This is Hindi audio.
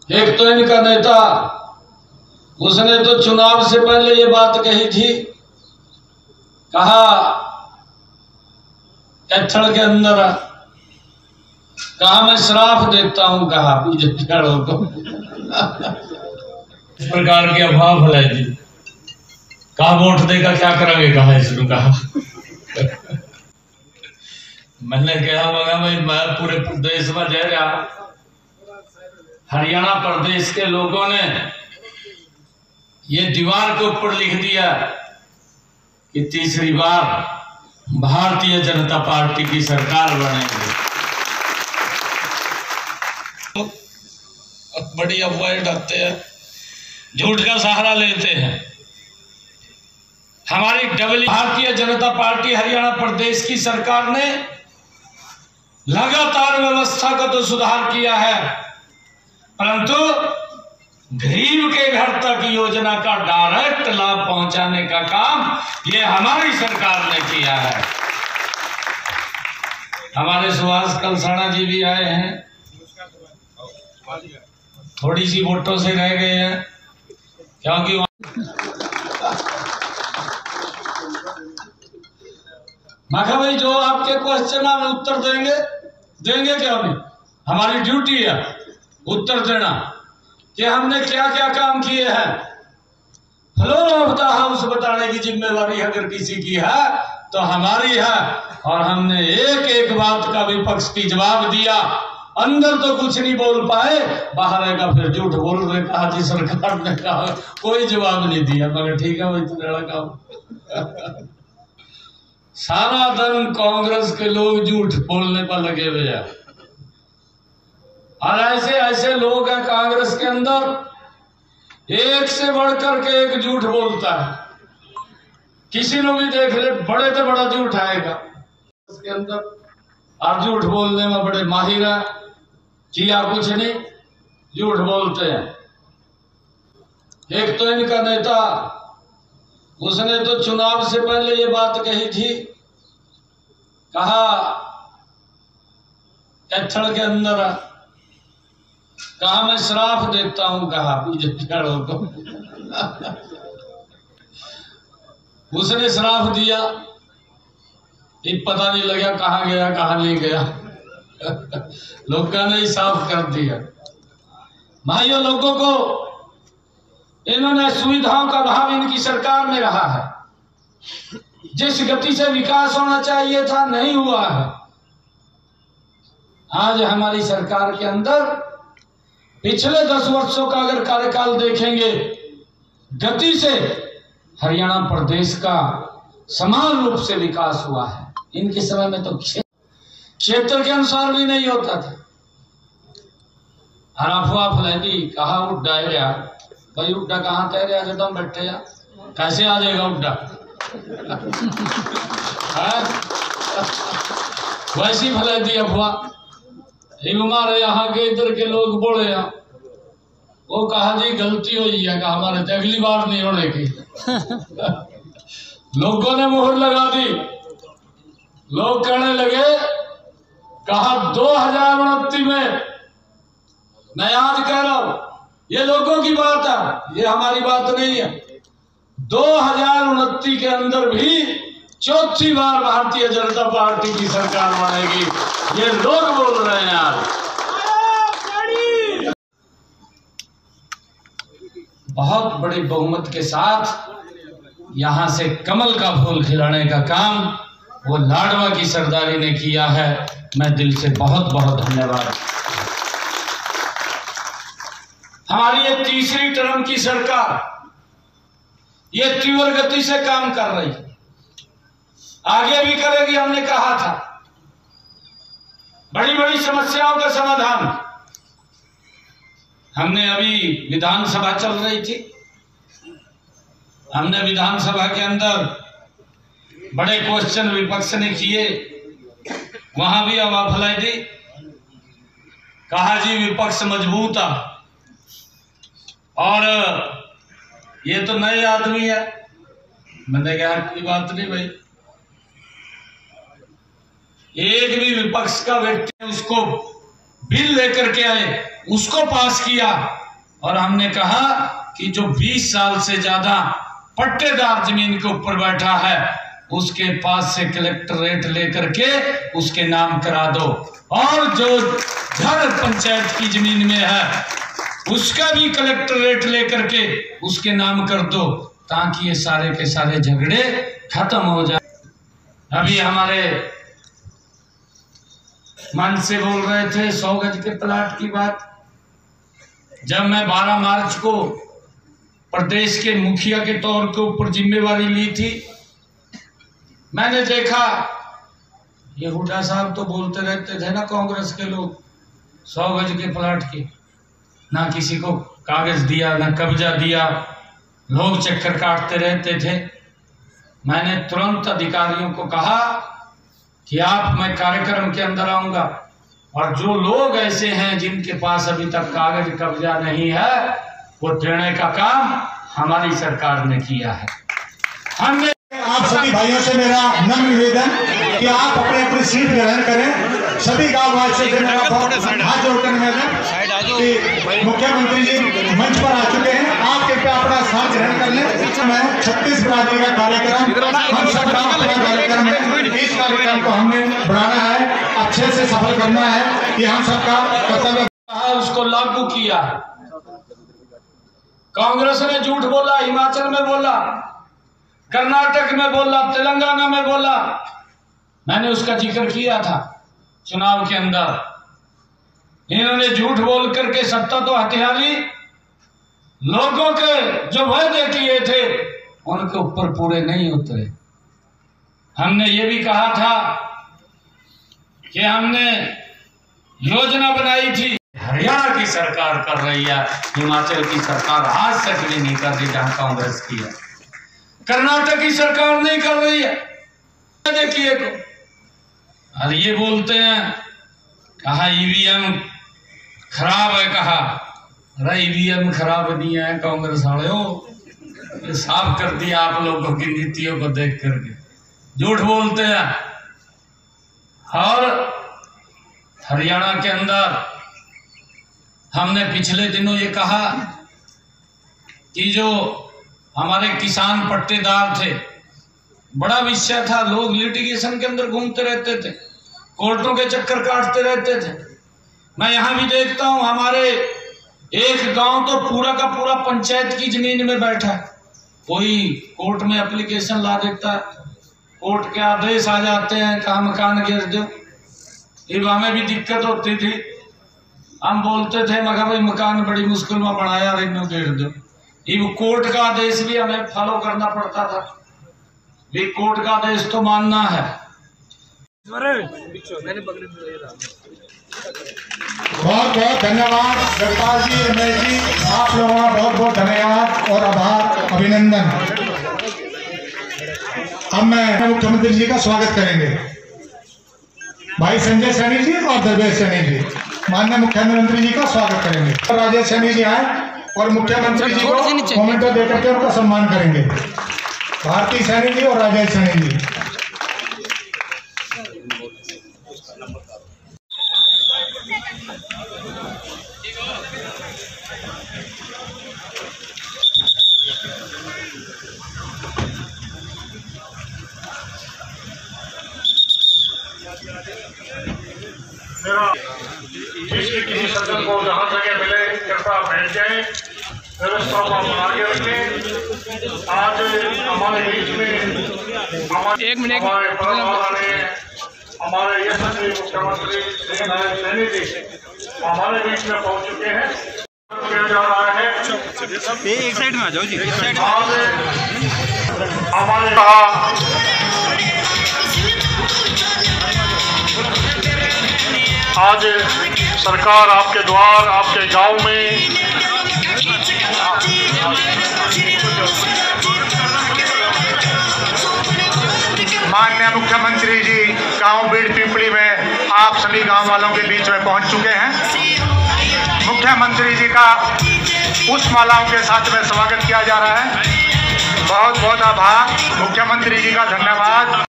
एक तो इनका नेता, उसने तो चुनाव से पहले ये बात कही थी, कहा कैथल के अंदर, कहा मैं श्राप देता हूं, कहा बीजेपी वालों को। इस प्रकार के अभाव भले जी, कहा वोट देगा क्या करेंगे, कहा इसने कहा। मैंने कहा भाई मैं पूरे प्रदेश में जा रहा, हरियाणा प्रदेश के लोगों ने ये दीवार के ऊपर लिख दिया कि तीसरी बार भारतीय जनता पार्टी की सरकार बनेगी। बड़ी अफवाहें ढकते हैं, झूठ का सहारा लेते हैं। हमारी भारतीय जनता पार्टी हरियाणा प्रदेश की सरकार ने लगातार व्यवस्था का तो सुधार किया है, परंतु गरीब के घर तक योजना का डायरेक्ट लाभ पहुंचाने का काम ये हमारी सरकार ने किया है। हमारे सुभाष कलसाना जी भी आए हैं, थोड़ी सी वोटों से रह गए हैं, क्योंकि मैं कहा भाई जो आपके क्वेश्चन हम उत्तर देंगे क्यों नहीं, हमारी ड्यूटी है उत्तर देना कि हमने क्या क्या काम किए हैं। फ्लोर ऑफ द हाउस बताने की जिम्मेवारी अगर किसी की है तो हमारी है, और हमने एक एक बात का विपक्ष की जवाब दिया। अंदर तो कुछ नहीं बोल पाए, बाहर का फिर झूठ बोल रहे, कहा जी सरकार ने कहा, कोई जवाब नहीं दिया। मगर ठीक है भाई, तुम्हारा काम। सारा दिन कांग्रेस के लोग झूठ बोलने पर लगे हुए हैं, और ऐसे ऐसे लोग हैं कांग्रेस के अंदर, एक से बढ़कर के एक झूठ बोलता है। किसी ने भी देख ले, बड़े से बड़ा झूठ आएगा उसके अंदर, और झूठ बोलने में बड़े माहिर है, किया कुछ नहीं, झूठ बोलते हैं। एक तो इनका नेता, उसने तो चुनाव से पहले ये बात कही थी, कहा कैथल के अंदर, कहा मैं श्राप देता हूं, कहा बीजेपी वालों को। उसने श्राप दिया, ये पता नहीं लगा कहां गया कहां नहीं गया। लोगों ने ही साफ कर दिया। भाइयों, लोगों को इन्होंने सुविधाओं का अभाव इनकी सरकार में रहा है। जिस गति से विकास होना चाहिए था नहीं हुआ है। आज हमारी सरकार के अंदर पिछले 10 वर्षों का अगर कार्यकाल देखेंगे, गति से हरियाणा प्रदेश का समान रूप से विकास हुआ है। इनके समय में तो क्षेत्र के अनुसार भी नहीं होता था। हर अफवाह फैली, कहा उड्डा है यार, भाई उड्डा कहाँ कह रहे हैं, तुम बैठे यार, कैसे आ जाएगा उड्डा। वैसी फैलाई थी अफवाह। हमारे यहाँ के इधर के लोग बोले हैं, वो कहा जी गलती हुई है, कहा हमारे तो अगली बार नहीं होने की। लोगों ने मुहर लगा दी। लोग कहने लगे, कहा 2029 में, मैं आज कह रहा हूं, ये लोगों की बात है, ये हमारी बात नहीं है। 2029 के अंदर भी चौथी बार भारतीय जनता पार्टी की सरकार बनेगी, ये लोग बोल रहे हैं आज। बहुत बड़ी बहुमत के साथ यहां से कमल का फूल खिलाने का काम वो लाडवा की सरदारी ने किया है। मैं दिल से बहुत बहुत धन्यवाद। हमारी ये तीसरी टर्म की सरकार ये तीव्र गति से काम कर रही है, आगे भी करेगी। हमने कहा था बड़ी बड़ी समस्याओं का समाधान। हमने अभी विधानसभा चल रही थी, हमने विधानसभा के अंदर बड़े क्वेश्चन विपक्ष ने किए, वहां भी हवा फैलाई दी। कहा जी विपक्ष मजबूत है, और ये तो नए आदमी है। मैंने कहा कोई बात नहीं भाई, एक भी विपक्ष का व्यक्ति उसको बिल लेकर के आए, उसको पास किया और हमने कहा कि जो 20 साल से ज्यादा पट्टेदार जमीन के ऊपर बैठा है उसके पास से कलेक्टरेट लेकर के उसके नाम करा दो, और जो घर पंचायत की जमीन में है उसका भी कलेक्टरेट लेकर के उसके नाम कर दो, ताकि ये सारे के सारे झगड़े खत्म हो जाए। अभी हमारे मन से बोल रहे थे 100 गज के प्लाट की बात। जब मैं 12 मार्च को प्रदेश के मुखिया के तौर के ऊपर जिम्मेवारी ली थी, मैंने देखा ये हुड्डा साहब तो बोलते रहते थे ना कांग्रेस के लोग 100 गज के प्लाट की, ना किसी को कागज दिया ना कब्जा दिया, लोग चक्कर काटते रहते थे। मैंने तुरंत अधिकारियों को कहा कि मैं कार्यक्रम के अंदर आऊंगा और जो लोग ऐसे हैं जिनके पास अभी तक कागज कब्जा नहीं है वो देने का काम हमारी सरकार ने किया है। हमने आप सभी भाइयों से मेरा नम्र निवेदन कि आप अपने अपनी सीट ग्रहण करें। सभी गाँव वासियों से मेरा हाथ जोड़कर निवेदन कि मुख्यमंत्री जी मंच पर आ चुके हैं, आप कृपया अपना स्थान ग्रहण कर लें। मैं 36 बिरादरी का कार्यक्रम हम सबका अपना कार्यक्रम है, इस कार्यक्रम को हमने बढ़ाना है, अच्छे से सफल करना है, ये हम सबका कर्तव्य है। उसको लागू किया। कांग्रेस ने झूठ बोला, हिमाचल में बोला, कर्नाटक में बोला, तेलंगाना में बोला, मैंने उसका जिक्र किया था चुनाव के अंदर। इन्होंने झूठ बोल करके सत्ता तो हथिया ली, लोगों के जो वादे किए थे उनके ऊपर पूरे नहीं उतरे। हमने ये भी कहा था कि हमने योजना बनाई थी, हरियाणा की सरकार कर रही है, हिमाचल की सरकार आज तक भी नहीं कर रही जहां कांग्रेस की है, कर्नाटक की सरकार नहीं कर रही है। देखिए को और ये बोलते हैं कहा ईवीएम खराब है, कहा अरे ईवीएम खराब नहीं है, कांग्रेस वाले हो साफ कर दिया आप लोगों की नीतियों को देख करके, झूठ बोलते हैं। और हरियाणा के अंदर हमने पिछले दिनों ये कहा कि जो हमारे किसान पट्टेदार थे, बड़ा विषय था, लोग लिटिगेशन के अंदर घूमते रहते थे, कोर्टों के चक्कर काटते रहते थे। मैं यहां भी देखता हूं हमारे एक गांव तो पूरा का पूरा पंचायत की जमीन में बैठा है, कोई कोर्ट में एप्लीकेशन ला देता है, कोर्ट के आदेश आ जाते हैं कहा मकान गिर दो। ये हमें भी दिक्कत होती थी, हम बोलते थे मगर भाई मकान बड़ी मुश्किल में बनाया और इन्हों गिर दो। ये कोर्ट का आदेश भी हमें फॉलो करना पड़ता था, ये कोर्ट का आदेश तो मानना है। बहुत बहुत धन्यवाद जगपाल जी, रमेश जी, आप लोगों का बहुत बहुत धन्यवाद और आभार, अभिनंदन। अब मैं मुख्यमंत्री जी का स्वागत करेंगे, भाई संजय सैनी जी और दरवेश सैनी जी माननीय मुख्यमंत्री जी का स्वागत करेंगे। और राजेश सैनी जी आए और मुख्यमंत्री जी को मोमेंटो देकर के उनका सम्मान करेंगे। भारती सैनी जी और राजेश सैनी जी। जिसकी किसी सज्जन को जहाँ जगह मिले कृपया बैठ जाए, व्यवस्था को हम आगे रखें। आज हमारे बीच में हमारे हमारे यशस्वी मुख्यमंत्री श्री नारायण सैनी जी हमारे बीच में पहुंच चुके हैं। किया जा रहा है, एक साइड में आ जाओ जी, हमारे कहा आज सरकार आपके द्वार आपके गांव में माननीय मुख्यमंत्री जी गांव बीड़ पिपली में आप सभी गांव वालों के बीच में पहुंच चुके हैं। मुख्यमंत्री जी का पुष्प मालाओं के साथ में स्वागत किया जा रहा है। बहुत बहुत आभार, मुख्यमंत्री जी का धन्यवाद।